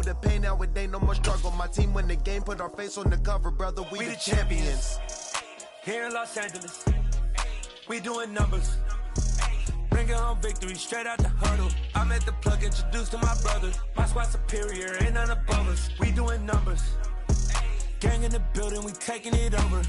the pain, now it ain't no more struggle. My team win the game, put our face on the cover, brother. We the champions. Here in Los Angeles, we doing numbers. Bringing home victory straight out the huddle. I'm at the plug, introduced to my brother. My squad superior, ain't none above us. We doing numbers. Gang in the building, we taking it over.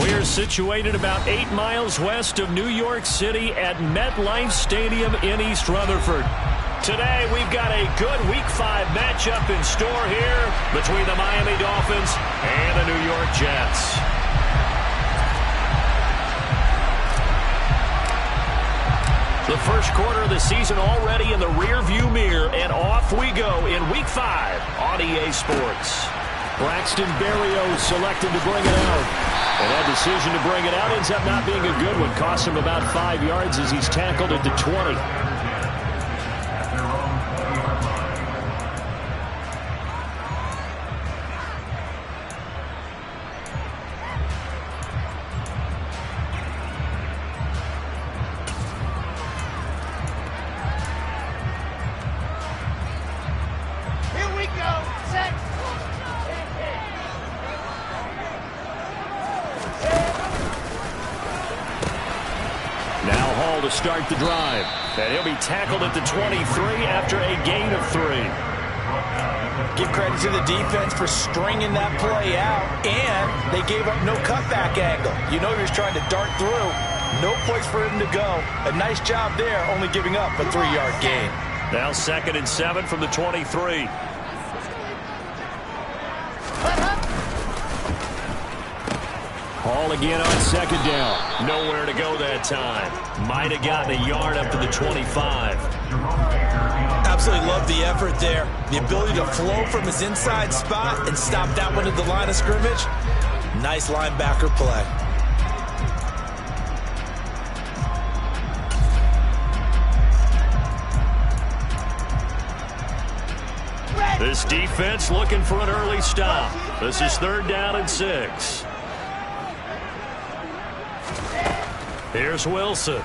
We're situated about 8 miles west of New York City at MetLife Stadium in East Rutherford. Today, we've got a good Week 5 matchup in store here between the Miami Dolphins and the New York Jets. The first quarter of the season already in the rearview mirror, and off we go in Week 5 on EA Sports. Braxton Berrios selected to bring it out. And that decision to bring it out ends up not being a good one. Cost him about 5 yards as he's tackled at the 20. To start the drive, and he'll be tackled at the 23 after a gain of 3. Give credit to the defense for stringing that play out, and they gave up no cutback angle. You know he was trying to dart through. No place for him to go. A nice job there, only giving up a 3-yard gain. Now 2nd and 7 from the 23. Hall again on 2nd down. Nowhere to go that time. Might have gotten a yard up to the 25. Absolutely love the effort there. The ability to flow from his inside spot and stop that one at the line of scrimmage. Nice linebacker play. This defense looking for an early stop. This is 3rd down and 6. Here's Wilson.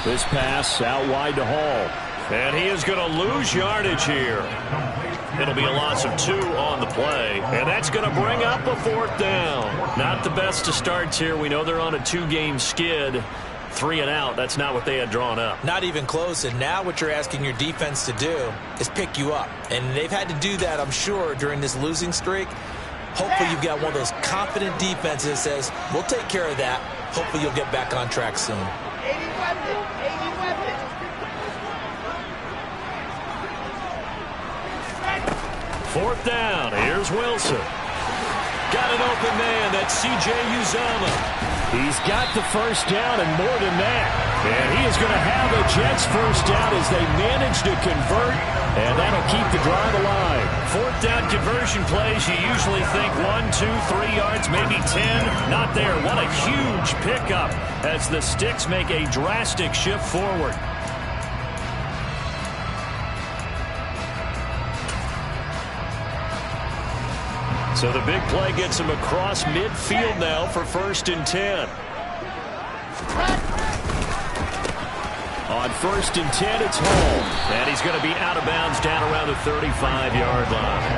This pass out wide to Hall. And he is going to lose yardage here. It'll be a loss of 2 on the play. And that's going to bring up a 4th down. Not the best of starts here. We know they're on a 2-game skid. 3 and out. That's not what they had drawn up. Not even close. And now what you're asking your defense to do is pick you up. And they've had to do that, I'm sure, during this losing streak. Hopefully you've got one of those confident defenses that says, we'll take care of that. Hopefully you'll get back on track soon. 4th down. Here's Wilson. Got an open man. That's C.J. Uzomah. He's got the first down and more than that. And he is going to have a Jets first down as they manage to convert. And that'll keep the drive alive. 4th down conversion plays, you usually think 1, 2, 3 yards, maybe 10. Not there. What a huge pickup as the Sticks make a drastic shift forward. So the big play gets him across midfield now for 1st and 10. On 1st and 10, it's Hall. And he's going to be out of bounds down around the 35-yard line.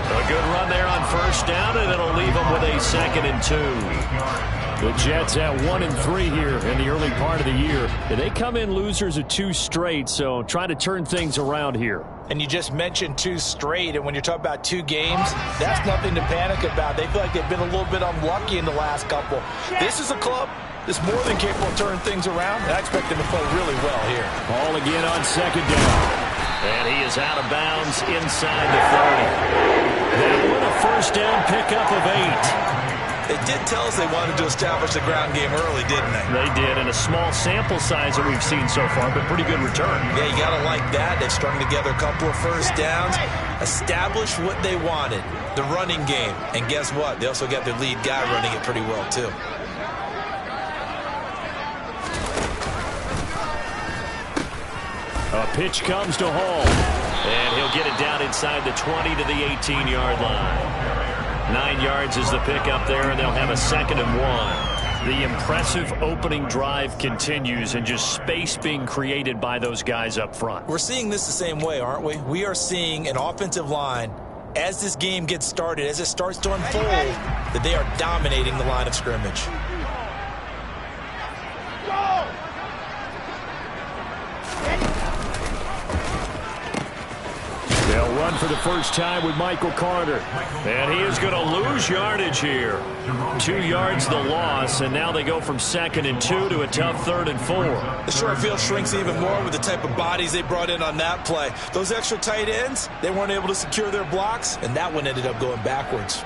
A good run there on 1st down, and it'll leave him with a 2nd and 2. The Jets at 1 and 3 here in the early part of the year. They come in losers of 2 straight, so try to turn things around here. And you just mentioned 2 straight, and when you're talking about 2 games, that's nothing to panic about. They feel like they've been a little bit unlucky in the last couple. This is a club that's more than capable of turning things around, and I expect them to play really well here. Ball again on 2nd down. And he is out of bounds inside the 30. That one a 1st down pickup of 8. They did tell us they wanted to establish the ground game early, didn't they? They did, in a small sample size that we've seen so far, but pretty good return. Yeah, you got to like that. They've strung together a couple of 1st downs, established what they wanted, the running game. And guess what? They also got their lead guy running it pretty well, too. A pitch comes to Hall, and he'll get it down inside the 20 to the 18-yard line. 9 yards is the pickup there, and they'll have a 2nd and 1. The impressive opening drive continues, and just space being created by those guys up front. We're seeing this the same way, aren't we? We are seeing an offensive line, as this game gets started, as it starts to unfold, that they are dominating the line of scrimmage. They'll run for the first time with Michael Carter. And he is going to lose yardage here. 2 yards the loss, and now they go from 2nd and 2 to a tough 3rd and 4. The short field shrinks even more with the type of bodies they brought in on that play. Those extra tight ends, they weren't able to secure their blocks, and that one ended up going backwards.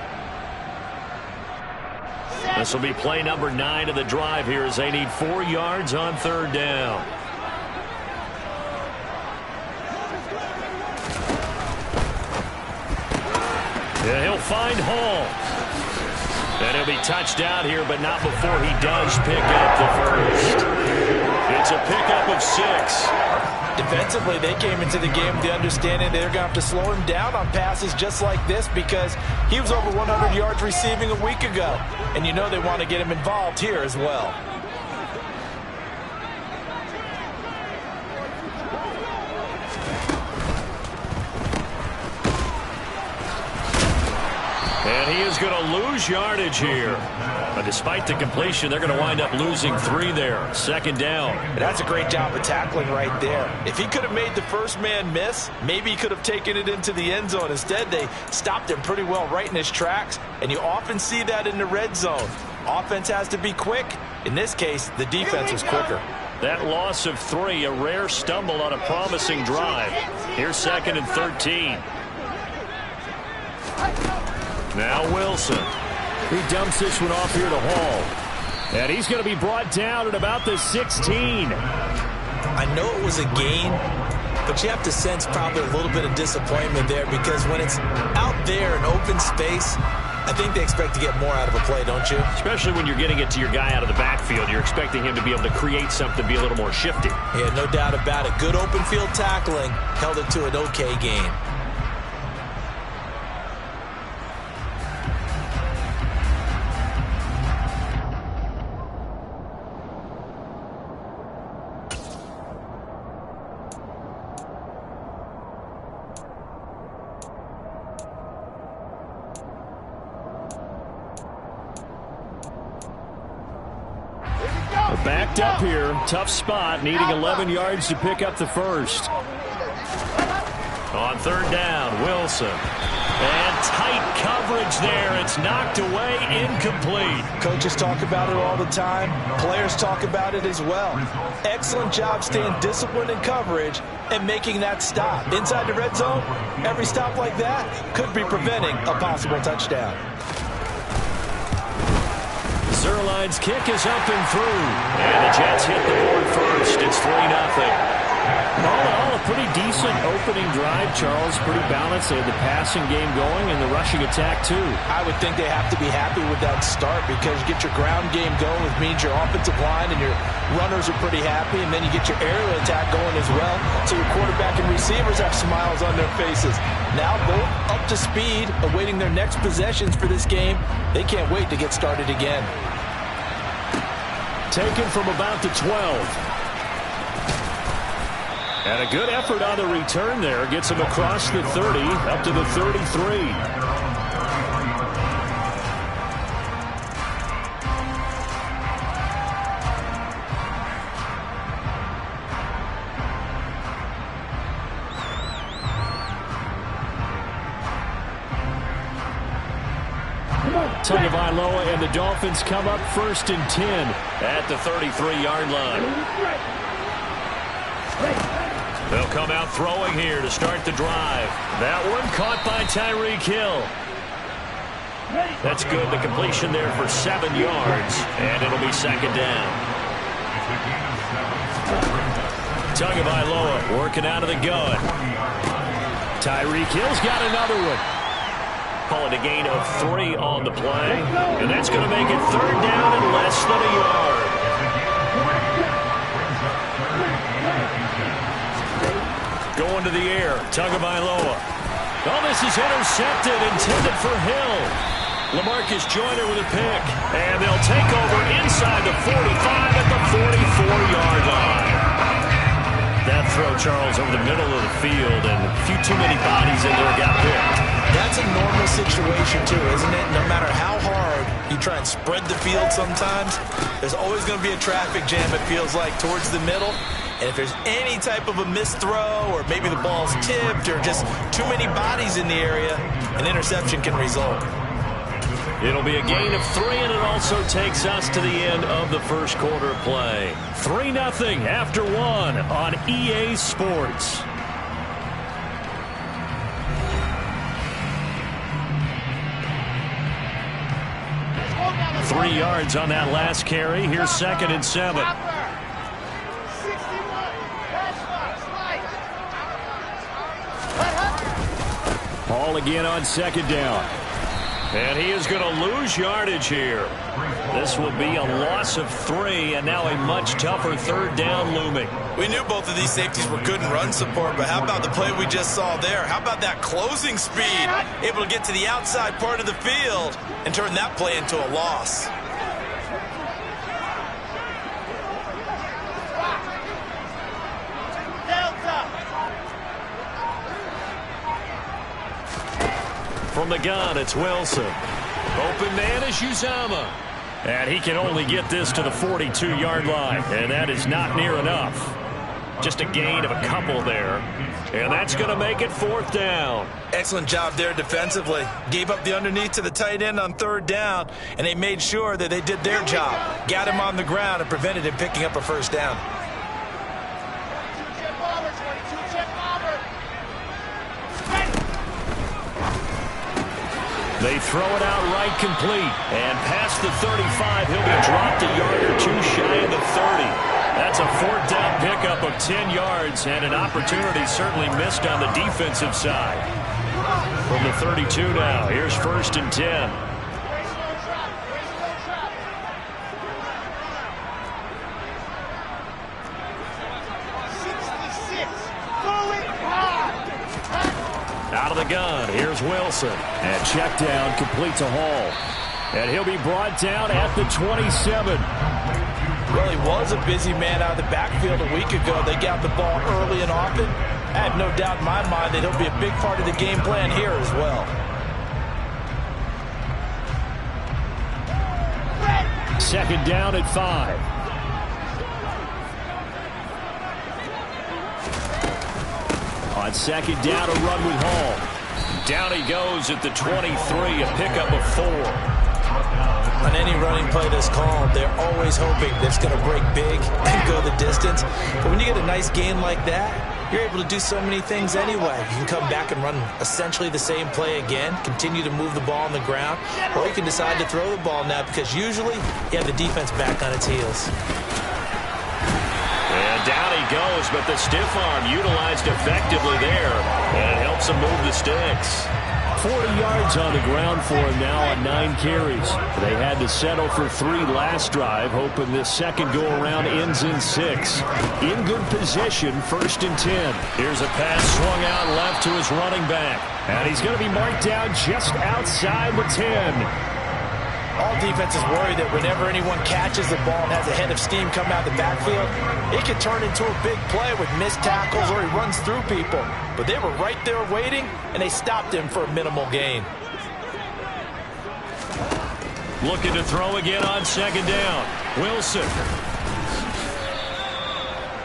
This will be play number 9 of the drive here as they need 4 yards on 3rd down. Yeah, he'll find Hall. And he'll be touched down here, but not before he does pick up the first. It's a pickup of 6. Defensively, they came into the game with the understanding they're going to have to slow him down on passes just like this because he was over 100 yards receiving a week ago. And you know they want to get him involved here as well. And he is going to lose yardage here. But despite the completion, they're going to wind up losing 3 there. 2nd down. That's a great job of tackling right there. If he could have made the first man miss, maybe he could have taken it into the end zone. Instead, they stopped him pretty well right in his tracks. And you often see that in the red zone. Offense has to be quick. In this case, the defense was quicker. That loss of 3, a rare stumble on a promising drive. Here's 2nd and 13. Now Wilson. He dumps this one off here to Hall. And he's going to be brought down at about the 16. I know it was a gain, but you have to sense probably a little bit of disappointment there because when it's out there in open space, I think they expect to get more out of a play, don't you? Especially when you're getting it to your guy out of the backfield. You're expecting him to be able to create something, be a little more shifty. Yeah, no doubt about it. Good open field tackling held it to an okay gain. backed up here. Tough spot, needing 11 yards to pick up the first. On third down, Wilson. And tight coverage there. It's knocked away, incomplete. Coaches talk about it all the time. Players talk about it as well. Excellent job staying disciplined in coverage and making that stop. Inside the red zone, every stop like that could be preventing a possible touchdown. Zerline's kick is up and through. And the Jets hit the board first. It's 3-0. All in all, a pretty decent opening drive, Charles. Pretty balanced. They had the passing game going and the rushing attack, too. I would think they have to be happy with that start because you get your ground game going, which means your offensive line and your runners are pretty happy, and then you get your aerial attack going as well. So your quarterback and receivers have smiles on their faces. Now both up to speed, awaiting their next possessions for this game. They can't wait to get started again. Taken from about the 12. And a good effort on the return there. Gets him across the 30, up to the 33. Tagovailoa and the Dolphins come up 1st and 10 at the 33-yard line. They'll come out throwing here to start the drive. That one caught by Tyreek Hill. That's good. The completion there for 7 yards, and it'll be 2nd down. Tagovailoa working out of the gun. Tyreek Hill's got another one. Call it a gain of 3 on the play, and that's going to make it 3rd down and less than a yard. Going to the air, Tagovailoa. Oh, this is intercepted, intended for Hill. LaMarcus Joyner with a pick, and they'll take over inside the 45 at the 44-yard line. That throw, Charles, over the middle of the field, and a few too many bodies in there got picked. That's a normal situation, too, isn't it? No matter how hard you try and spread the field sometimes, there's always going to be a traffic jam, it feels like, towards the middle. And if there's any type of a missed throw or maybe the ball's tipped or just too many bodies in the area, an interception can result. It'll be a gain of 3, and it also takes us to the end of the first quarter play. 3-0 after 1 on EA Sports. Three yards on that last carry. Here's 2nd and 7. Ball again on 2nd down. And he is going to lose yardage here. This will be a loss of 3, and now a much tougher 3rd down looming. We knew both of these safeties were good in run support, but how about the play we just saw there? How about that closing speed? Able to get to the outside part of the field and turn that play into a loss. From the gun, it's Wilson. Open man is Uzomah. And he can only get this to the 42-yard line. And that is not near enough. Just a gain of a couple there. And that's going to make it 4th down. Excellent job there defensively. Gave up the underneath to the tight end on 3rd down, and they made sure that they did their job. Got him on the ground and prevented him picking up a 1st down. They throw it out right complete. And past the 35, he'll be dropped a yard or 2 shy of the 30. That's a 4th down pickup of 10 yards and an opportunity certainly missed on the defensive side. From the 32 now, here's 1st and 10. Out of the gun, here's Wilson. And check down, complete to Hall. And he'll be brought down at the 27. Well, he was a busy man out of the backfield a week ago. They got the ball early and often. I have no doubt in my mind that he'll be a big part of the game plan here as well. Second down at 5. On second down, a run with Hall. Down he goes at the 23, a pickup of 4. On any running play that's called, they're always hoping that it's going to break big and go the distance. But when you get a nice gain like that, you're able to do so many things anyway. You can come back and run essentially the same play again, continue to move the ball on the ground, or you can decide to throw the ball now because usually you have the defense back on its heels. And down he goes, but the stiff arm utilized effectively there, and it helps him move the sticks. 40 yards on the ground for him now on 9 carries. They had to settle for 3 last drive, hoping this second go-around ends in 6. In good position, 1st and 10. Here's a pass swung out left to his running back. And he's going to be marked down just outside the 10. All defenses worry that whenever anyone catches the ball and has a head of steam come out of the backfield, it can turn into a big play with missed tackles or he runs through people. But they were right there waiting, and they stopped him for a minimal gain. Looking to throw again on second down. Wilson.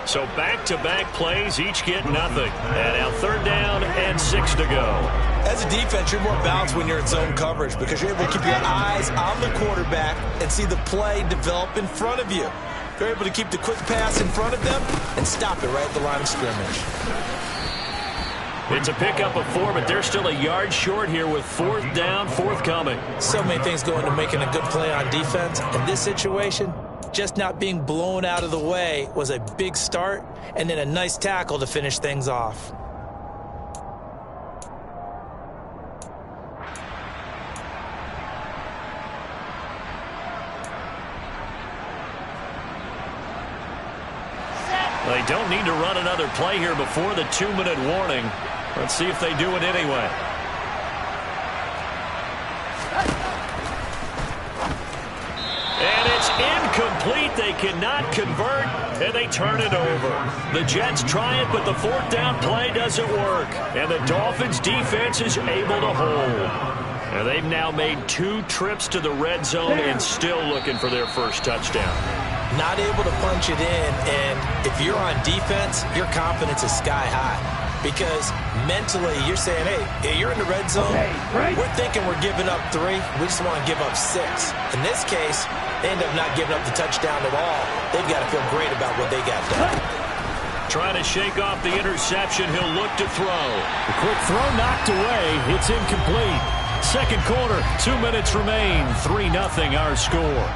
So back-to-back plays, each get nothing. And now 3rd down and 6 to go. As a defense, you're more balanced when you're in zone coverage because you're able to keep your eyes on the quarterback and see the play develop in front of you. You're able to keep the quick pass in front of them and stop it right at the line of scrimmage. It's a pickup of 4, but they're still a yard short here with 4th down forthcoming. So many things go into making a good play on defense. In this situation, just not being blown out of the way was a big start and then a nice tackle to finish things off. They don't need to run another play here before the 2-minute warning. Let's see if they do it anyway. And it's incomplete. They cannot convert, and they turn it over. The Jets try it, but the 4th down play doesn't work. And the Dolphins' defense is able to hold. And they've now made 2 trips to the red zone and still looking for their first touchdown. Not able to punch it in, and if you're on defense, your confidence is sky high. Because mentally, you're saying, hey, you're in the red zone. We're thinking we're giving up 3. We just want to give up 6. In this case, they end up not giving up the touchdown at all. They've got to feel great about what they got done. Trying to shake off the interception. He'll look to throw. The quick throw knocked away. It's incomplete. Second quarter, 2 minutes remain. 3-0 our score.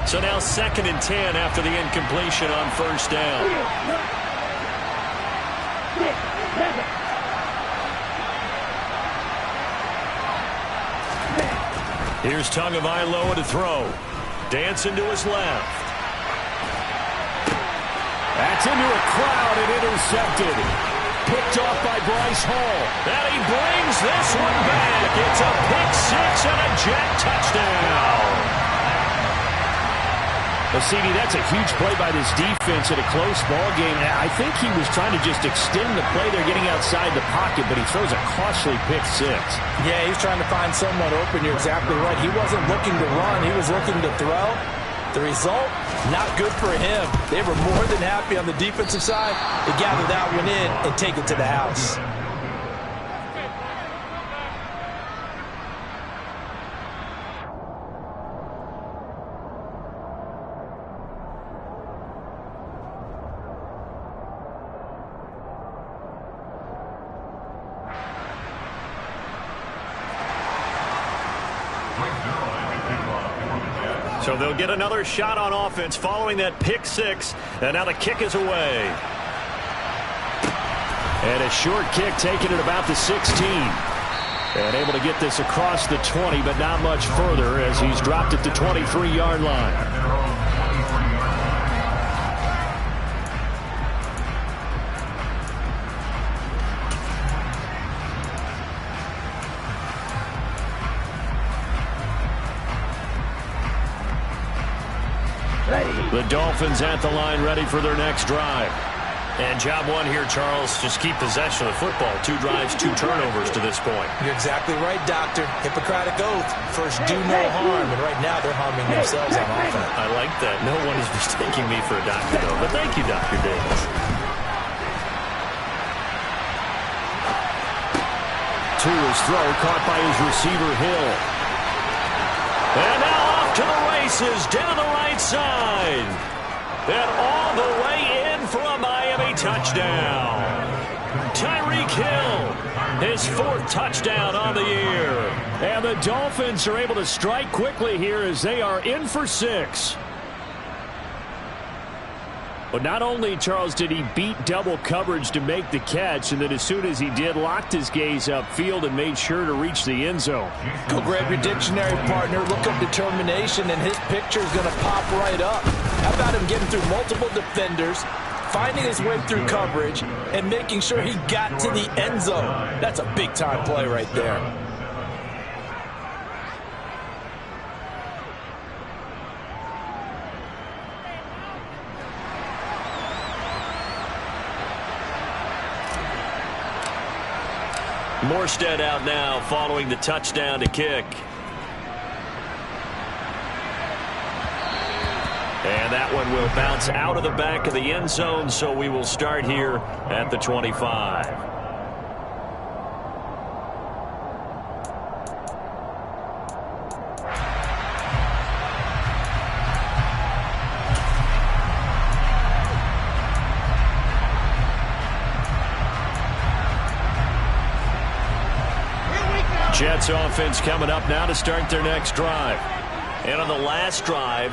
So now 2nd and 10 after the incompletion on 1st down. Here's Tagovailoa to throw. Dancing to his left. That's into a crowd and intercepted. Picked off by Bryce Hall. And he brings this one back. It's a pick 6 and a Jet touchdown. Well, CD, that's a huge play by this defense in a close ball game. I think he was trying to just extend the play. They're getting outside the pocket, but he throws a costly pick 6. Yeah, he's trying to find someone open. You're exactly right. He wasn't looking to run. He was looking to throw. The result, not good for him. They were more than happy on the defensive side to gather that one in and take it to the house. So they'll get another shot on offense following that pick 6. And now the kick is away. And a short kick taken at about the 16. And able to get this across the 20, but not much further as he's dropped at the 23-yard line. The Dolphins at the line ready for their next drive. And job one here, Charles, just keep possession of the football. 2 drives, 2 turnovers to this point. You're exactly right, Doctor. Hippocratic oath. First, do no harm. And right now, they're harming themselves on offense. I like that. No one is mistaking me for a doctor, though. But thank you, Dr. Davis. To his throw, caught by his receiver, Hill. And now off to the races, down the right side. And all the way in for a Miami touchdown. Tyreek Hill, his 4th touchdown on the year. And the Dolphins are able to strike quickly here as they are in for 6. But not only, Charles, did he beat double coverage to make the catch, and then as soon as he did, locked his gaze upfield and made sure to reach the end zone. Go grab your dictionary, partner. Look up determination, and his picture is going to pop right up. How about him getting through multiple defenders, finding his way through coverage, and making sure he got to the end zone? That's a big-time play right there. Morstead out now following the touchdown to kick. And that one will bounce out of the back of the end zone, so we will start here at the 25. Jets offense coming up now to start their next drive. And on the last drive,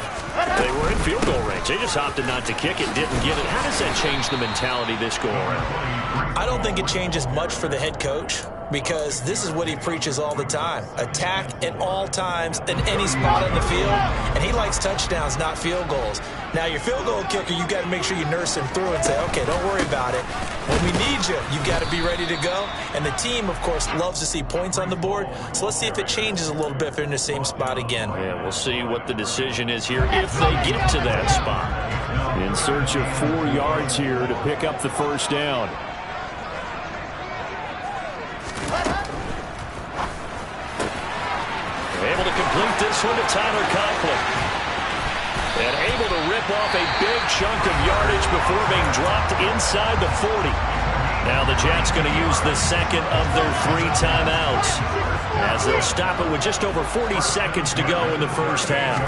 they were in field goal range. They just opted not to kick it, didn't get it. How does that change the mentality this go around? I don't think it changes much for the head coach, because this is what he preaches all the time. Attack at all times in any spot on the field, and he likes touchdowns, not field goals. Now, your field goal kicker, you got to make sure you nurse him through and say, okay, don't worry about it. When we need you, you got to be ready to go. And the team, of course, loves to see points on the board. So let's see if it changes a little bit if they're in the same spot again. Yeah, we'll see what the decision is here if they get to that spot. In search of 4 yards here to pick up the first down. Able to complete this one to Tyler Conklin. And able to rip off a big chunk of yardage before being dropped inside the 40. Now the Jets going to use the second of their 3 timeouts, as they'll stop it with just over 40 seconds to go in the first half.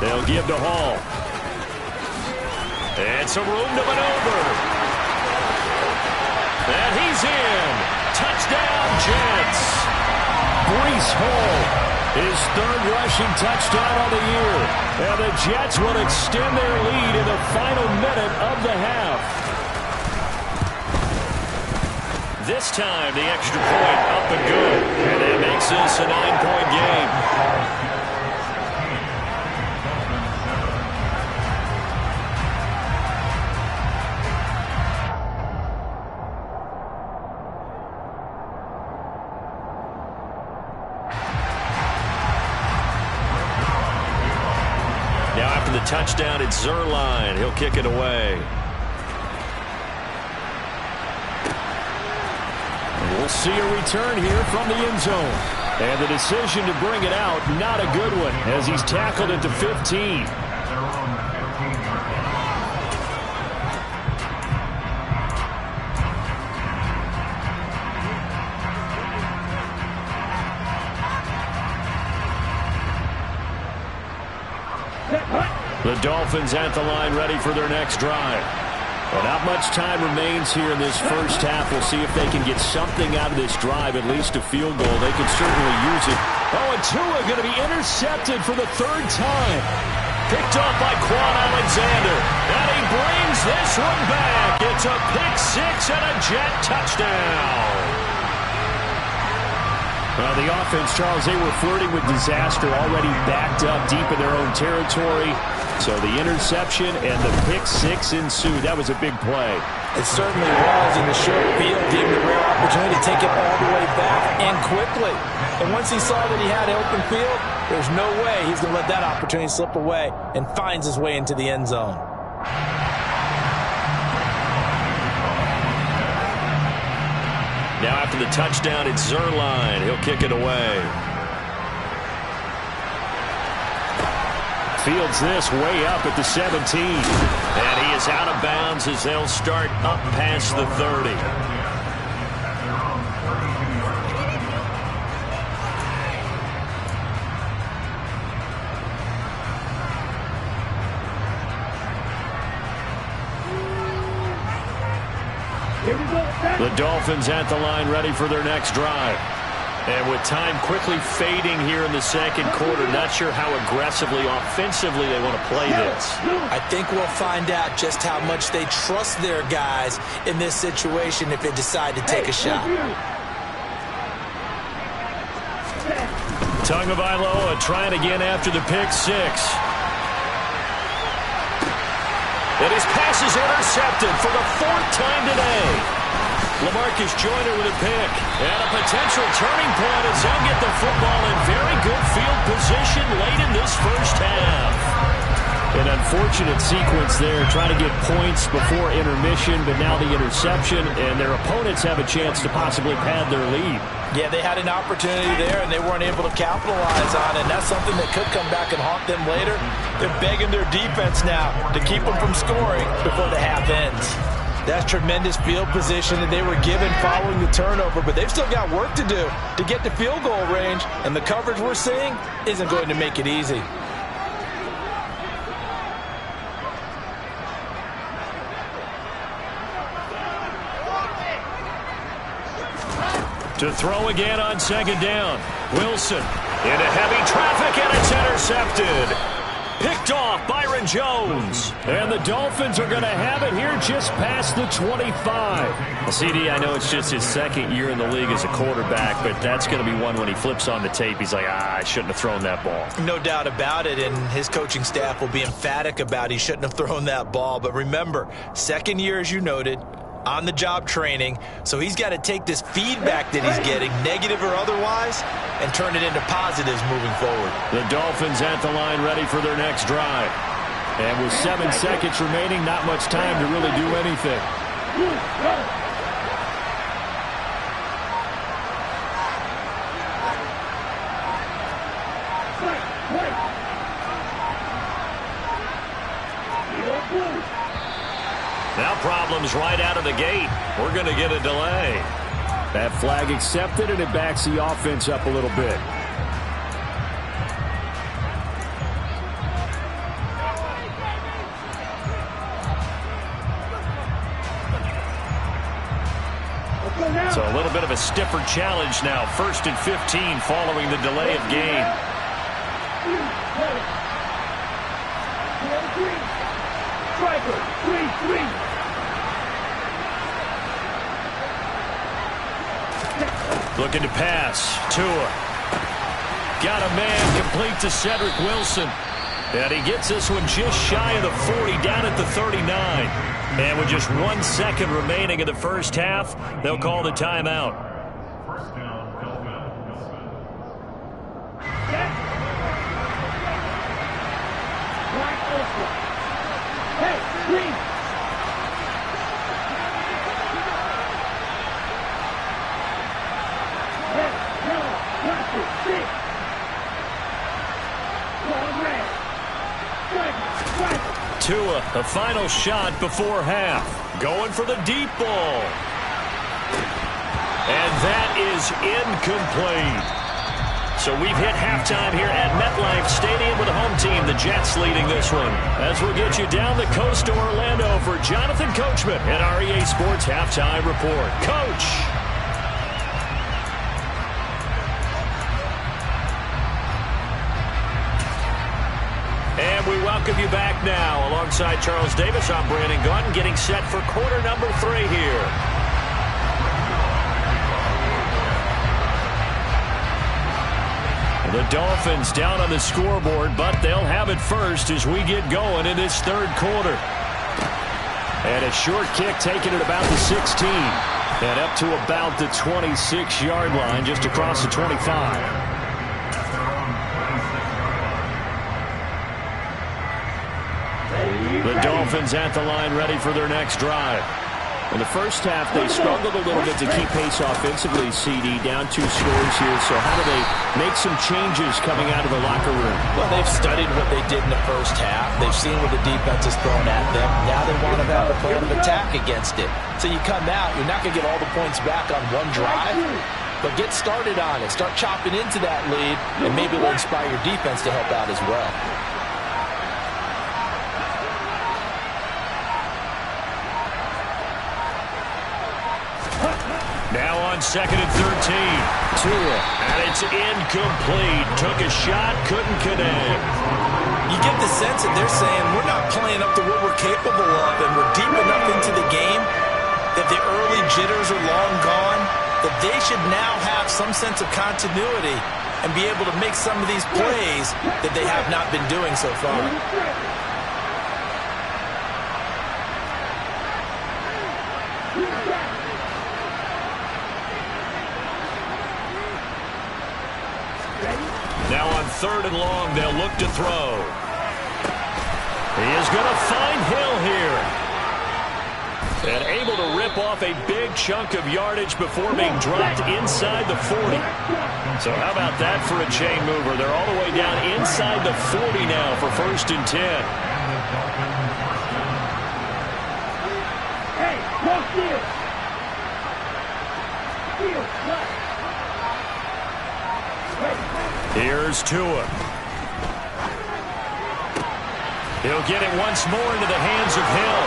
They'll give to Hall. And some room to maneuver. And he's in. Touchdown, Jets. Breece Hall, his 3rd rushing touchdown on the year. And the Jets will extend their lead in the final minute of the half. This time, the extra point up and good. And that makes this a 9-point game. Touchdown, it's Zuerlein. He'll kick it away. We'll see a return here from the end zone. And the decision to bring it out, not a good one, as he's tackled at the 15. The Dolphins at the line ready for their next drive. Well, not much time remains here in this first half. We'll see if they can get something out of this drive, at least a field goal. They can certainly use it. Oh, and Tua going to be intercepted for the 3rd time. Picked off by Quan Alexander. And he brings this one back. It's a pick 6 and a Jet touchdown. Well, the offense, Charles, they were flirting with disaster, already backed up deep in their own territory. So the interception and the pick 6 ensued. That was a big play. It certainly was in the short field. Gave him a rare opportunity to take it all the way back and quickly. And once he saw that he had an open field, there's no way he's going to let that opportunity slip away, and finds his way into the end zone. after the touchdown. It's Zuerlein. He'll kick it away. Fields this way up at the 17. And he is out of bounds as they'll start up past the 30. The Dolphins at the line ready for their next drive. And with time quickly fading here in the second quarter, not sure how aggressively, offensively they want to play this. I think we'll find out just how much they trust their guys in this situation if they decide to take a shot. Tagovailoa trying again after the pick six. And his pass is intercepted for the fourth time today. LaMarcus Joyner with a pick. And a potential turning point as they'll get the football in very good field position late in this first half. An unfortunate sequence there, trying to get points before intermission, but now the interception, and their opponents have a chance to possibly pad their lead. Yeah, they had an opportunity there, and they weren't able to capitalize on it, and that's something that could come back and haunt them later. They're begging their defense now to keep them from scoring before the half ends. That's tremendous field position that they were given following the turnover, but they've still got work to do to get to field goal range, and the coverage we're seeing isn't going to make it easy. To throw again on second down. Wilson into heavy traffic, and it's intercepted. Picked off Byron Jones. And the Dolphins are going to have it here just past the 25. Well, CD, I know it's just his second year in the league as a quarterback, but that's going to be one when he flips on the tape. He's like, I shouldn't have thrown that ball. No doubt about it, and his coaching staff will be emphatic about he shouldn't have thrown that ball. But remember, second year, as you noted, on-the-job training, so he's got to take this feedback that he's getting, negative or otherwise, and turn it into positives moving forward. The Dolphins at the line ready for their next drive. And with 7 seconds remaining, not much time to really do anything. Now problems right out of the gate. We're going to get a delay. That flag accepted, and it backs the offense up a little bit. So a little bit of a stiffer challenge now. 1st and 15 following the delay of game. Looking to pass. Tua. Got a man complete to Cedric Wilson. And he gets this one just shy of the 40, down at the 39. And with just 1 second remaining in the first half, they'll call the timeout. Tua, the final shot before half. Going for the deep ball. And that is incomplete. So we've hit halftime here at MetLife Stadium with the home team, the Jets, leading this one. As we'll get you down the coast to Orlando for Jonathan Coachman at our EA Sports Halftime Report. Coach. And we welcome you back now. Alongside Charles Davis, I'm Brandon Gunn, getting set for quarter number 3 here. The Dolphins down on the scoreboard, but they'll have it first as we get going in this third quarter. And a short kick taken at about the 16. And up to about the 26-yard line, just across the 25. The Dolphins at the line ready for their next drive. In the first half, they struggled a little bit to keep pace offensively, CD, down 2 scores here. So how do they make some changes coming out of the locker room? Well, they've studied what they did in the first half. They've seen what the defense is throwing at them. Now they want to have a plan of attack against it. So you come out, you're not going to get all the points back on one drive, but get started on it. Start chopping into that lead, and maybe it'll inspire your defense to help out as well. Now on 2nd and 13. Tua. And it's incomplete. Took a shot, couldn't connect. You get the sense that they're saying we're not playing up to what we're capable of, and we're deep enough into the game that the early jitters are long gone, that they should now have some sense of continuity and be able to make some of these plays that they have not been doing so far. Now on 3rd and long, they'll look to throw. He is going to find Hill here. And able to rip off a big chunk of yardage before being dropped inside the 40. So how about that for a chain mover? They're all the way down inside the 40 now for 1st and 10. Hey, no steal. Steal, what? Here's Tua. He'll get it once more into the hands of Hill.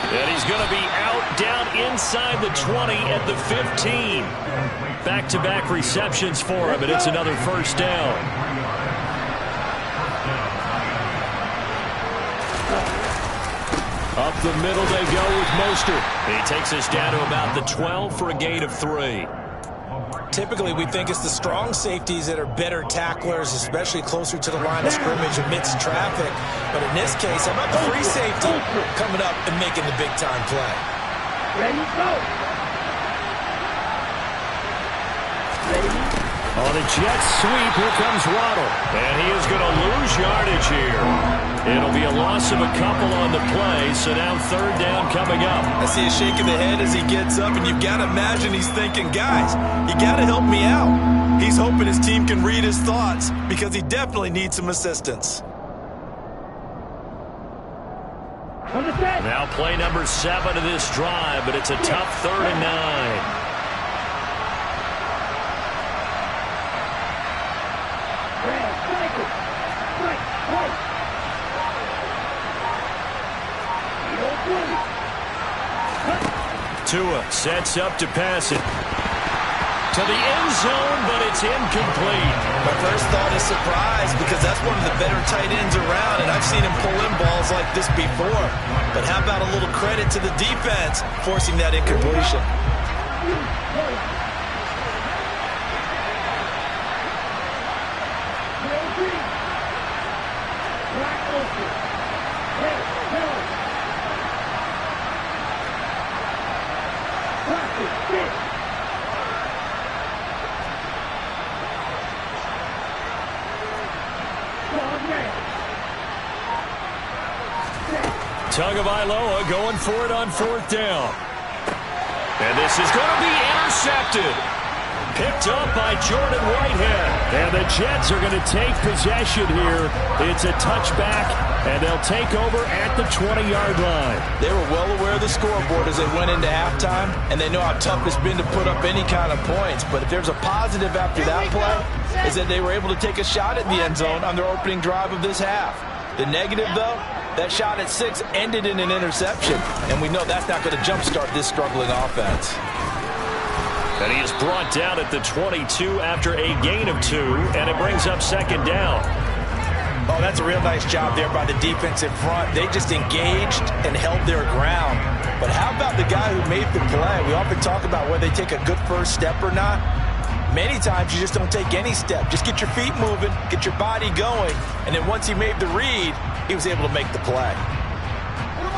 And he's going to be out down inside the 20 at the 15. Back-to-back receptions for him, and it's another 1st down. Up the middle they go with Mostert. He takes us down to about the 12 for a gain of 3. Typically, we think it's the strong safeties that are better tacklers, especially closer to the line of scrimmage amidst traffic. But in this case, how about the free safety coming up and making the big-time play? Ready, go. On the jet sweep, here comes Waddle. And he is going to lose yardage here. It'll be a loss of a couple on the play, so now 3rd down coming up. I see a shake of the head as he gets up, and you've got to imagine he's thinking, guys, you got to help me out. He's hoping his team can read his thoughts because he definitely needs some assistance. Now play number 7 of this drive, but it's a tough 3rd and 9. Tua sets up to pass it to the end zone, but it's incomplete. My first thought is surprise because that's one of the better tight ends around, and I've seen him pull in balls like this before. But how about a little credit to the defense forcing that incompletion? Tagovailoa going for it on 4th down. And this is going to be intercepted. Picked up by Jordan Whitehead. And the Jets are going to take possession here. It's a touchback, and they'll take over at the 20-yard line. They were well aware of the scoreboard as they went into halftime, and they know how tough it's been to put up any kind of points. But if there's a positive after that play, is that they were able to take a shot at the end zone on their opening drive of this half. The negative, though, that shot at 6 ended in an interception, and we know that's not going to jumpstart this struggling offense. And he is brought down at the 22 after a gain of 2, and it brings up 2nd down. Oh, that's a real nice job there by the defense in front. They just engaged and held their ground. But how about the guy who made the play? We often talk about whether they take a good first step or not. Many times you just don't take any step. Just get your feet moving, get your body going, and then once he made the read, he was able to make the play.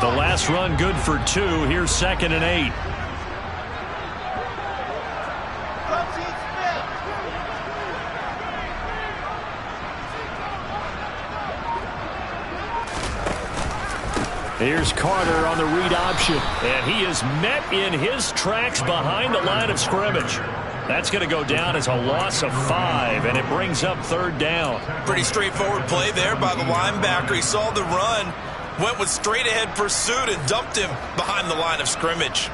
The last run good for 2. Here's 2nd and 8. Here's Carter on the read option. And he is met in his tracks behind the line of scrimmage. That's going to go down as a loss of 5, and it brings up 3rd down. Pretty straightforward play there by the linebacker. He saw the run, went with straight-ahead pursuit, and dumped him behind the line of scrimmage.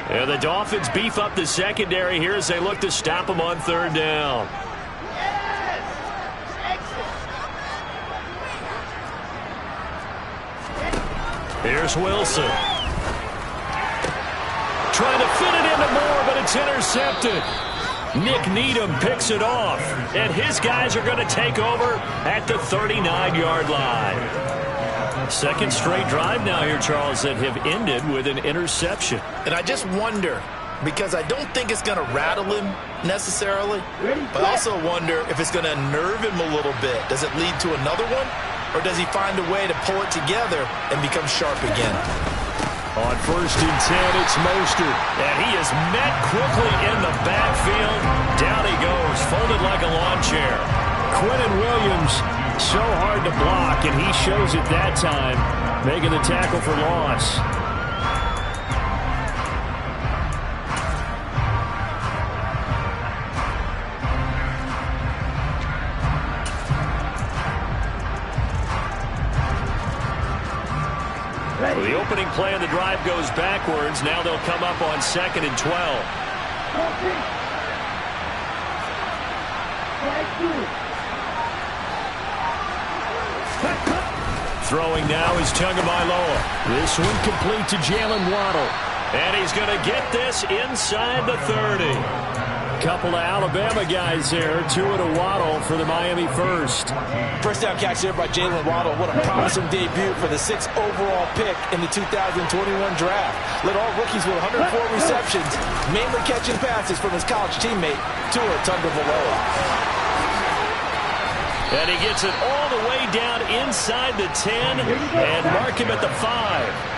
And the Dolphins beef up the secondary here as they look to stop him on 3rd down. Here's Wilson. Trying to fit it into Moore, but it's intercepted. Nick Needham picks it off, and his guys are going to take over at the 39-yard line. Second straight drive now here, Charles, that have ended with an interception. And I just wonder, because I don't think it's going to rattle him necessarily, but I also wonder if it's going to unnerve him a little bit. Does it lead to another one, or does he find a way to pull it together and become sharp again? On 1st and 10, it's Mostert, and he is met quickly in the backfield. Down he goes, folded like a lawn chair. Quinnen Williams, so hard to block, and he shows it that time, making the tackle for loss. The opening play of the drive goes backwards. Now they'll come up on 2nd and 12. Throwing now is Tagovailoa. This one complete to Jalen Waddle. And he's going to get this inside the 30. Couple of Alabama guys there. Tua to Waddle for the Miami first. First down catch there by Jalen Waddle. What a promising debut for the 6th overall pick in the 2021 draft. Led all rookies with 104 receptions, mainly catching passes from his college teammate, Tua Tagovailoa. And he gets it all the way down inside the 10 and mark him at the 5.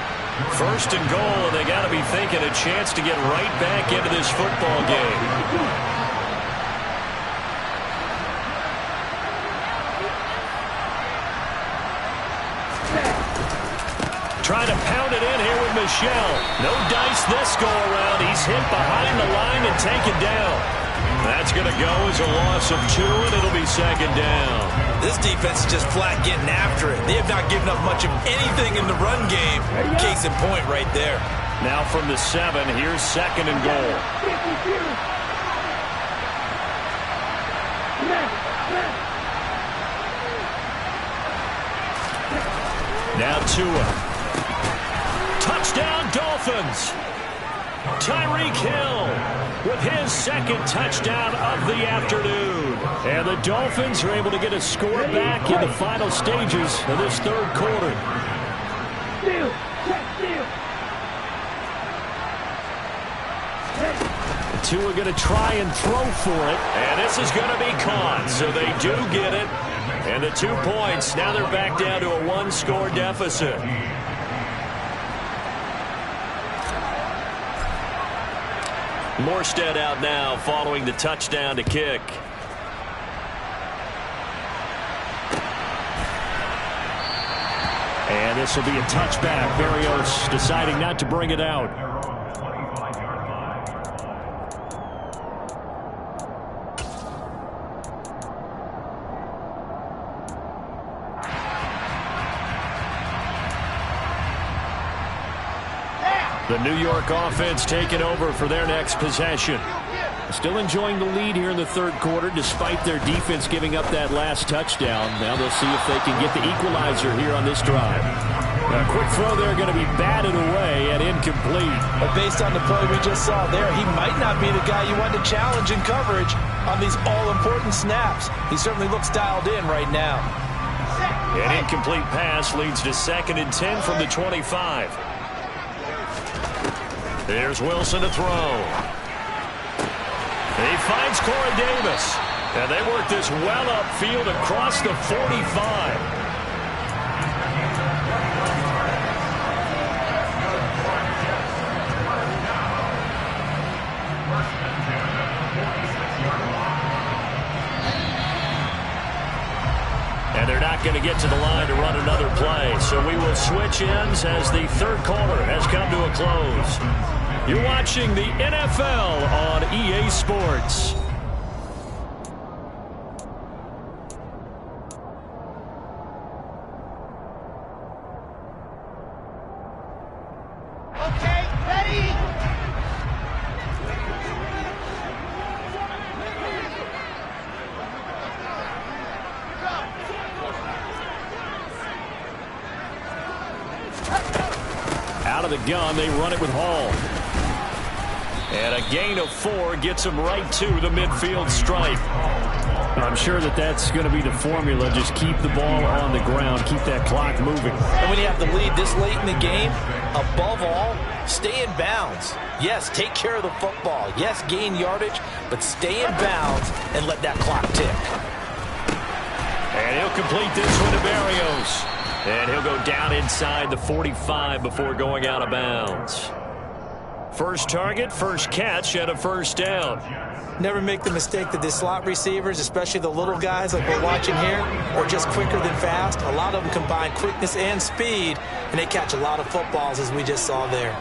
1st and goal, and they got to be thinking a chance to get right back into this football game. Trying to pound it in here with Michel. No dice this go around. He's hit behind the line and taken down. That's going to go as a loss of 2, and it'll be 2nd down. This defense is just flat getting after it. They have not given up much of anything in the run game. Case in point right there. Now from the 7, here's 2nd and goal. Now Tua. Touchdown Dolphins. Tyreek Hill with his 2nd touchdown of the afternoon. And the Dolphins are able to get a score back in the final stages of this 3rd quarter. Tua going to try and throw for it. And this is going to be caught. So they do get it. And the 2 points, now they're back down to a 1-score deficit. Morstead out now following the touchdown to kick. And this will be a touchback. Berrios deciding not to bring it out. The New York offense taking over for their next possession. Still enjoying the lead here in the 3rd quarter despite their defense giving up that last touchdown. Now they'll see if they can get the equalizer here on this drive. A quick throw there going to be batted away and incomplete. But based on the play we just saw there, he might not be the guy you want to challenge in coverage on these all-important snaps. He certainly looks dialed in right now. An incomplete pass leads to 2nd and 10 from the 25. There's Wilson to throw. He finds Corey Davis. And they work this well upfield across the 45. get to the line to run another play. So we will switch ends as the third quarter has come to a close. You're watching the NFL on EA Sports. Out of the gun, they run it with Hall. And a gain of 4 gets him right to the midfield stripe. I'm sure that's going to be the formula. Just keep the ball on the ground. Keep that clock moving. And when you have the lead this late in the game, above all, stay in bounds. Yes, take care of the football. Yes, gain yardage, but stay in bounds and let that clock tick. And he'll complete this one to Berrios. And he'll go down inside the 45 before going out of bounds. First target, first catch, and a first down. Never make the mistake that the slot receivers, especially the little guys like we're watching here, are just quicker than fast. A lot of them combine quickness and speed, and they catch a lot of footballs, as we just saw there.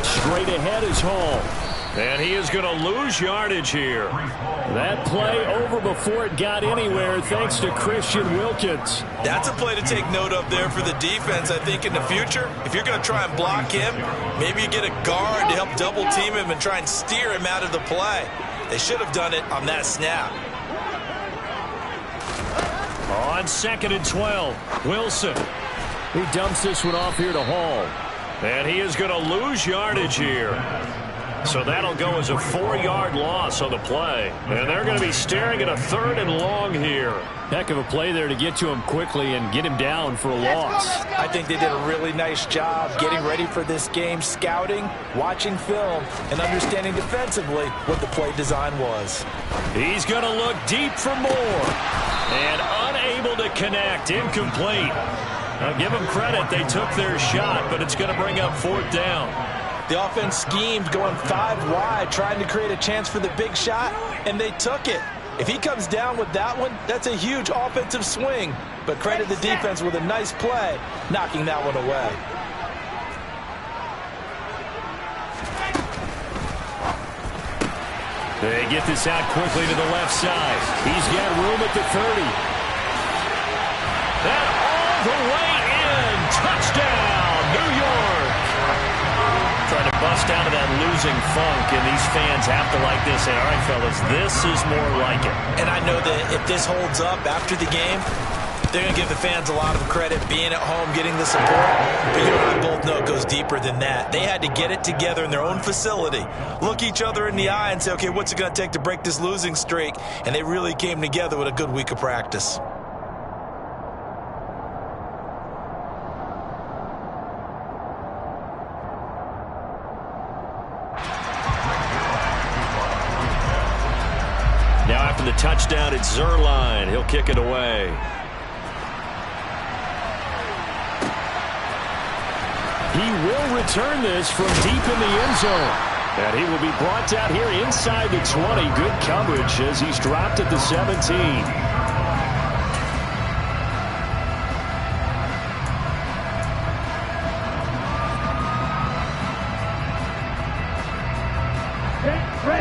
Straight ahead is Hall. And he is going to lose yardage here. That play over before it got anywhere thanks to Christian Wilkins. That's a play to take note of there for the defense, I think, in the future. If you're going to try and block him, maybe you get a guard to help double team him and try and steer him out of the play. They should have done it on that snap. On 2nd and 12, Wilson. He dumps this one off here to Hall. And he is going to lose yardage here. So that'll go as a 4-yard loss on the play. And they're going to be staring at a 3rd and long here. Heck of a play there to get to him quickly and get him down for a loss. I think they did a really nice job getting ready for this game, scouting, watching film, and understanding defensively what the play design was. He's going to look deep for more. And unable to connect. Incomplete. Now give them credit. They took their shot, but it's going to bring up 4th down. The offense schemed going 5 wide, trying to create a chance for the big shot, and they took it. If he comes down with that one, that's a huge offensive swing. But credit the defense with a nice play, knocking that one away. They get this out quickly to the left side. He's got room at the 30. And all the way in. Touchdown, New York. Trying to bust out of that losing funk, and these fans have to like this. And all right, fellas, this is more like it. And I know that if this holds up after the game, they're going to give the fans a lot of credit, being at home, getting the support. But you and I both know it goes deeper than that. They had to get it together in their own facility, look each other in the eye and say, okay, what's it going to take to break this losing streak? And they really came together with a good week of practice. Now after the touchdown, it's Zuerlein. He'll kick it away. He will return this from deep in the end zone. And he will be brought down here inside the 20. Good coverage as he's dropped at the 17.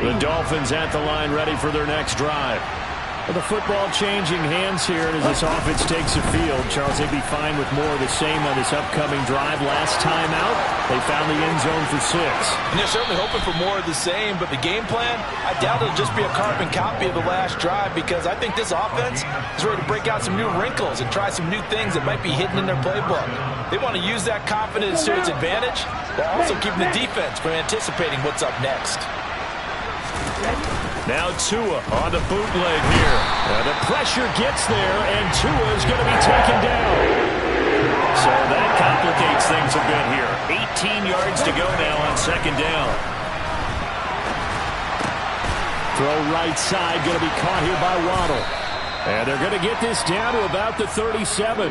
The Dolphins at the line, ready for their next drive. Well, the football changing hands here, and as this offense takes the field, Charles, they'd be fine with more of the same on this upcoming drive. Last time out, they found the end zone for 6. And they're certainly hoping for more of the same, but the game plan, I doubt it'll just be a carbon copy of the last drive, because I think this offense is ready to break out some new wrinkles and try some new things that might be hidden in their playbook. They want to use that confidence to its advantage, while also keeping the defense from anticipating what's up next. Now Tua on the bootleg here. The pressure gets there, and Tua is going to be taken down. So that complicates things a bit here. 18 yards to go now on 2nd down. Throw right side, going to be caught here by Waddle. And they're going to get this down to about the 37.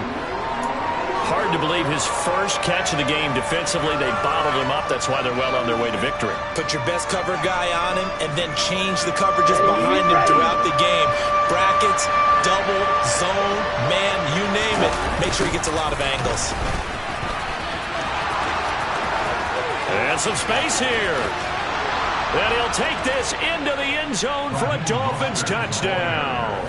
hard to believe his first catch of the game defensively. They bottled him up. That's why they're well on their way to victory. Put your best cover guy on him and then change the coverages behind him throughout the game. Brackets, double, zone, man, you name it. Make sure he gets a lot of angles. And some space here. And he'll take this into the end zone for a Dolphins touchdown.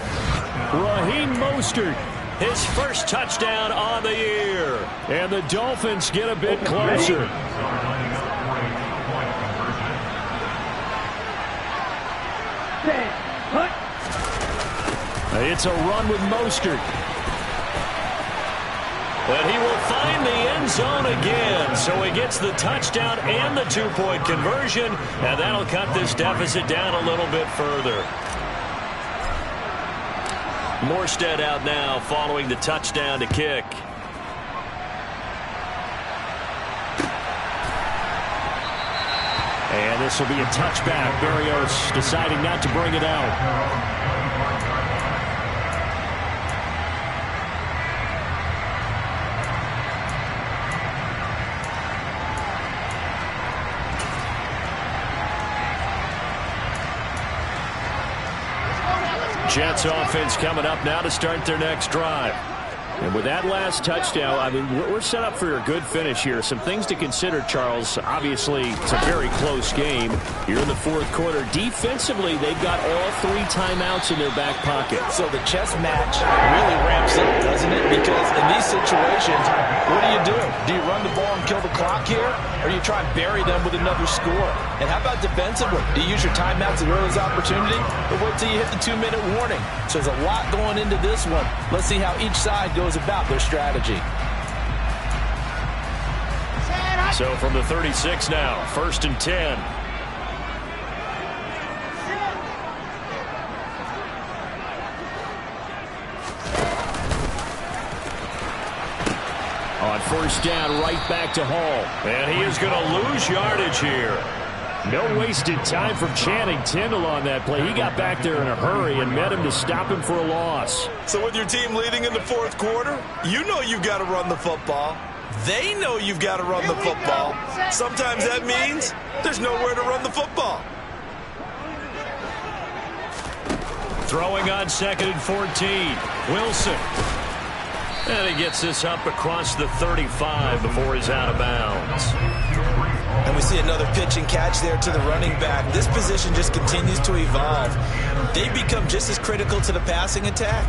Raheem Mostert, his first touchdown on the year. And the Dolphins get a bit closer. It's a run with Mostert. And he will find the end zone again. So he gets the touchdown and the two-point conversion. And that'll cut this deficit down a little bit further. Morstead out now following the touchdown to kick. And this will be a touchback. Berrios deciding not to bring it out. Jets offense coming up now to start their next drive. And with that last touchdown, I mean, we're set up for a good finish here. Some things to consider, Charles. Obviously, it's a very close game. You're in the fourth quarter. Defensively, they've got all 3 timeouts in their back pocket. So the chess match really ramps up, doesn't it? Because in these situations, what do? Do you run the ball and kill the clock here? Or do you try and bury them with another score? And how about defensively? Do you use your timeouts at earliest opportunity? Or wait till you hit the 2-minute warning? So there's a lot going into this one. Let's see how each side goes about their strategy. So from the 36 now, 1st and 10. On 1st down, right back to Hall. And he is going to lose yardage here. No wasted time from Channing Tindall on that play. He got back there in a hurry and met him to stop him for a loss. So with your team leading in the fourth quarter, you know you've got to run the football. They know you've got to run the football. Sometimes that means there's nowhere to run the football. Throwing on 2nd and 14. Wilson. And he gets this up across the 35 before he's out of bounds. And we see another pitch and catch there to the running back. This position just continues to evolve. They become just as critical to the passing attack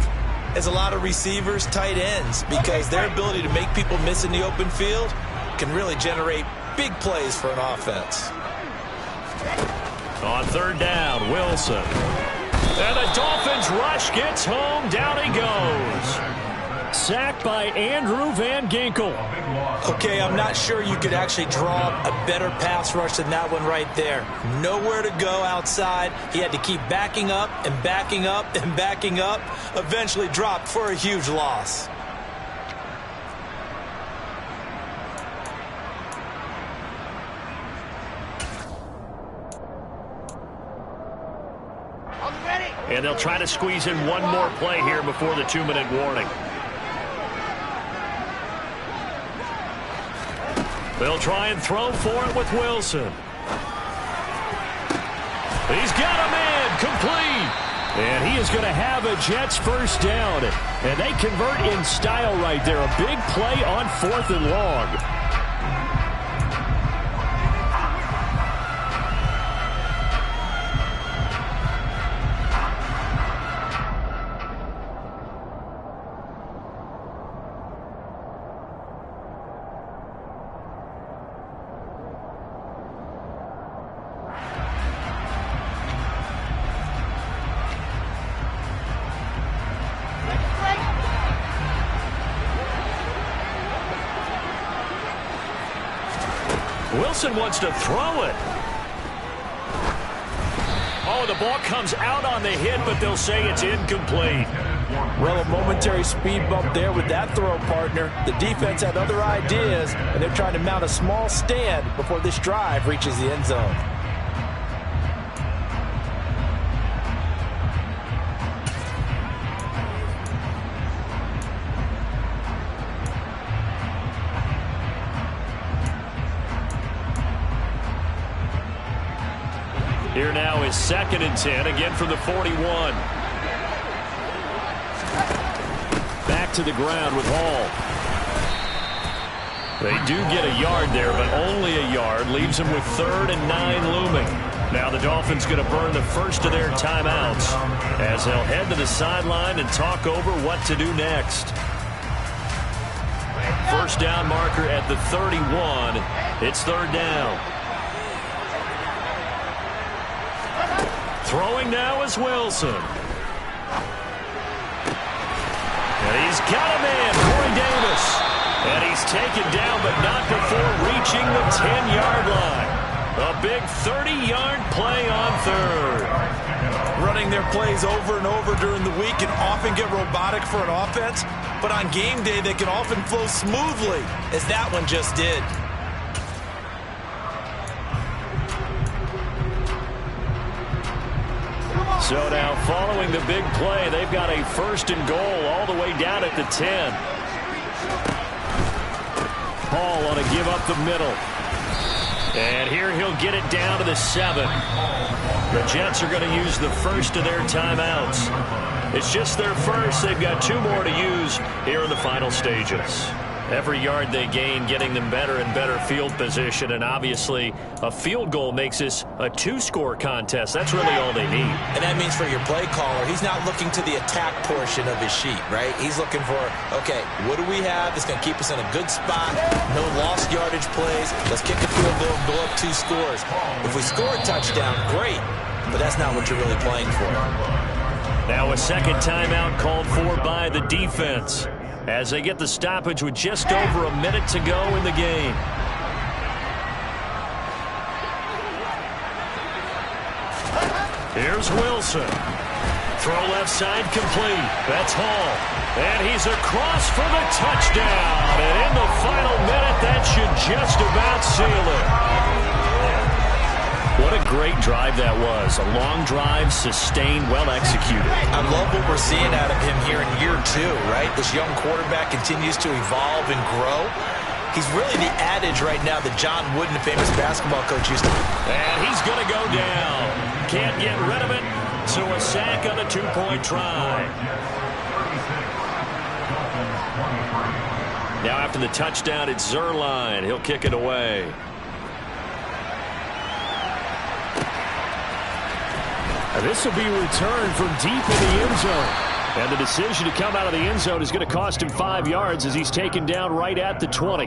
as a lot of receivers, tight ends, because their ability to make people miss in the open field can really generate big plays for an offense. On 3rd down, Wilson. And the Dolphins rush gets home. Down he goes. Sacked by Andrew Van Ginkel. Okay, I'm not sure you could actually draw a better pass rush than that one right there. Nowhere to go outside. He had to keep backing up and backing up and backing up. Eventually dropped for a huge loss. And they'll try to squeeze in one more play here before the 2-minute warning. They'll try and throw for it with Wilson. He's got a man complete. And he is going to have a Jets 1st down. And they convert in style right there. A big play on 4th and long. Wilson wants to throw it. Oh, the ball comes out on the hit, but they'll say it's incomplete. Well, a momentary speed bump there with that throw, partner. The defense had other ideas, and they're trying to mount a small stand before this drive reaches the end zone. Here now is 2nd and 10, again from the 41. Back to the ground with Hall. They do get a yard there, but only a yard. Leaves them with 3rd and 9 looming. Now the Dolphins going to burn the first of their timeouts as they'll head to the sideline and talk over what to do next. First down marker at the 31. It's 3rd down. Throwing now is Wilson. And he's got a man, Corey Davis. And he's taken down, but not before reaching the 10-yard line. A big 30-yard play on 3rd. Running their plays over and over during the week can often get robotic for an offense, but on game day they can often flow smoothly, as that one just did. So now following the big play, they've got a 1st and goal all the way down at the 10. Hall on a give up the middle. And here he'll get it down to the 7. The Jets are going to use the first of their timeouts. It's just their first. They've got 2 more to use here in the final stages. Every yard they gain getting them better and better field position, and obviously a field goal makes this a 2-score contest. That's really all they need. And that means for your play caller, he's not looking to the attack portion of his sheet, right? He's looking for, okay, what do we have that's going to keep us in a good spot? No lost yardage plays. Let's kick a field goal and go up 2 scores. If we score a touchdown, great, but that's not what you're really playing for. Now a second timeout called for by the defense as they get the stoppage with just over a minute to go in the game. Here's Wilson. Throw left side complete. That's Hall. And he's across for the touchdown. And in the final minute, that should just about seal it. What a great drive that was. A long drive, sustained, well executed. I love what we're seeing out of him here in year 2, right? This young quarterback continues to evolve and grow. He's really the adage right now that John Wooden, the famous basketball coach, used to. And he's going to go down. Can't get rid of it. So a sack on a 2-point try. Now after the touchdown, it's Zuerlein. He'll kick it away. This will be returned from deep in the end zone. And the decision to come out of the end zone is going to cost him 5 yards as he's taken down right at the 20.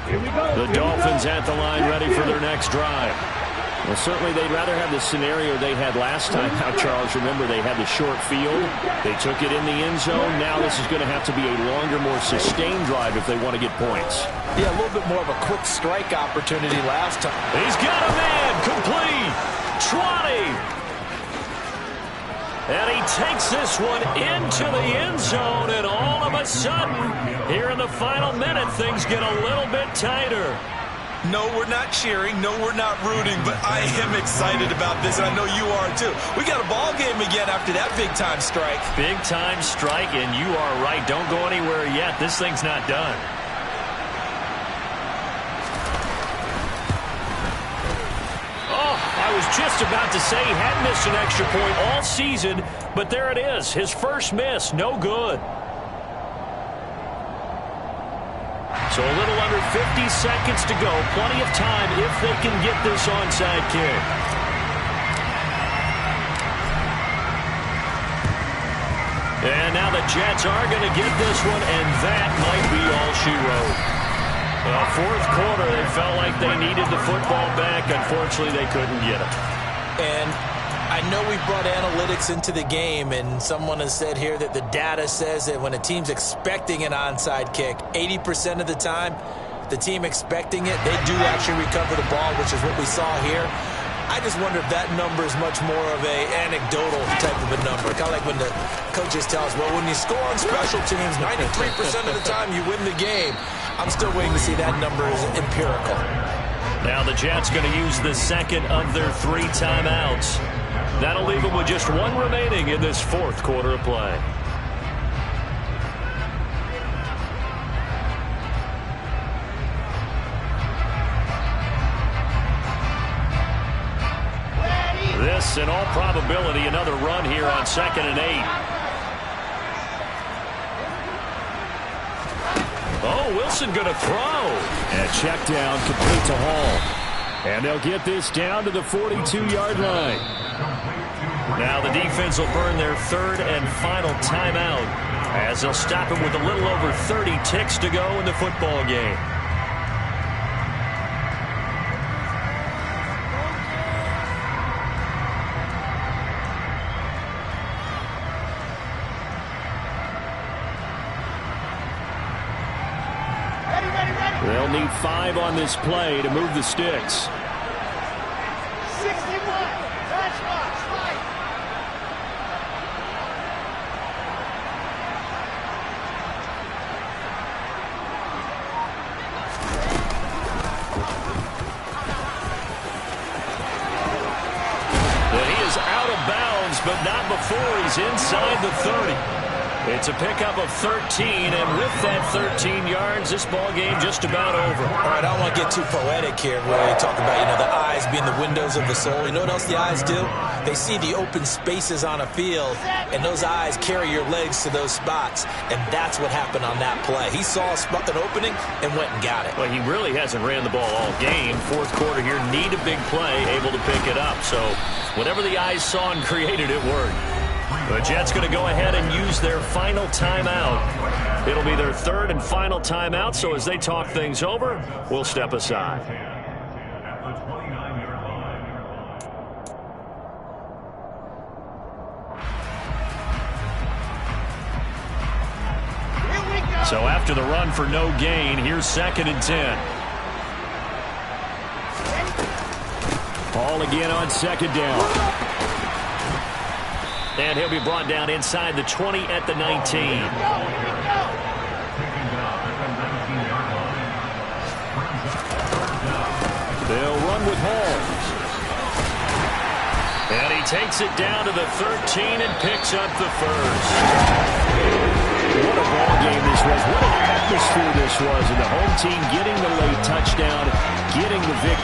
Here we go. The Dolphins at the line ready for their next drive. Well, certainly they'd rather have the scenario they had last time. Now, Charles, remember they had the short field. They took it in the end zone. Now this is going to have to be a longer, more sustained drive if they want to get points. Yeah, a little bit more of a quick strike opportunity last time. He's got a man complete. 20. And he takes this one into the end zone. And all of a sudden, here in the final minute, things get a little bit tighter. No, we're not cheering. No, we're not rooting. But I am excited about this, and I know you are too. We got a ball game again after that big-time strike. Big-time strike, and you are right. Don't go anywhere yet. This thing's not done. Oh, I was just about to say he hadn't missed an extra point all season, but there it is. His first miss. No good. So a little under 50 seconds to go. Plenty of time if they can get this onside kick. And now the Jets are going to get this one, and that might be all she wrote. Fourth quarter, they felt like they needed the football back. Unfortunately, they couldn't get it. And I know we brought analytics into the game, and someone has said here that the data says that when a team's expecting an onside kick, 80% of the time, the team expecting it, they do actually recover the ball, which is what we saw here. I just wonder if that number is much more of a anecdotal type of a number. Kind of like when the coaches tell us, well, when you score on special teams, 93% of the time you win the game. I'm still waiting to see that number is empirical. Now the Jets going to use the second of their 3 timeouts. That'll leave them with just one remaining in this fourth quarter of play. This, in all probability, another run here on 2nd and 8. Oh, Wilson going to throw. And a check down complete to Hall. And they'll get this down to the 42-yard line. Now the defense will burn their third and final timeout as they'll stop him with a little over 30 ticks to go in the football game. They'll need 5 on this play to move the sticks. 61. That's right. And he is out of bounds, but not before he's inside the 30. It's a pickup of 13, and with that 13 yards, this ball game just about over. All right, I don't want to get too poetic here where you talk about, the eyes being the windows of the soul. You know what else the eyes do? They see the open spaces on a field, and those eyes carry your legs to those spots, and that's what happened on that play. He saw an opening and went and got it. Well, he really hasn't ran the ball all game. Fourth quarter here, need a big play, able to pick it up. So whatever the eyes saw and created, it worked. The Jets going to go ahead and use their final timeout. It'll be their third and final timeout, so as they talk things over, we'll step aside. So after the run for no gain, here's 2nd and 10. Ball again on 2nd down. And he'll be brought down inside the 20 at the 19. They'll run with Hall. And he takes it down to the 13 and picks up the first. What a ball game this was. What an atmosphere this was. And the home team getting the late touchdown, getting the victory.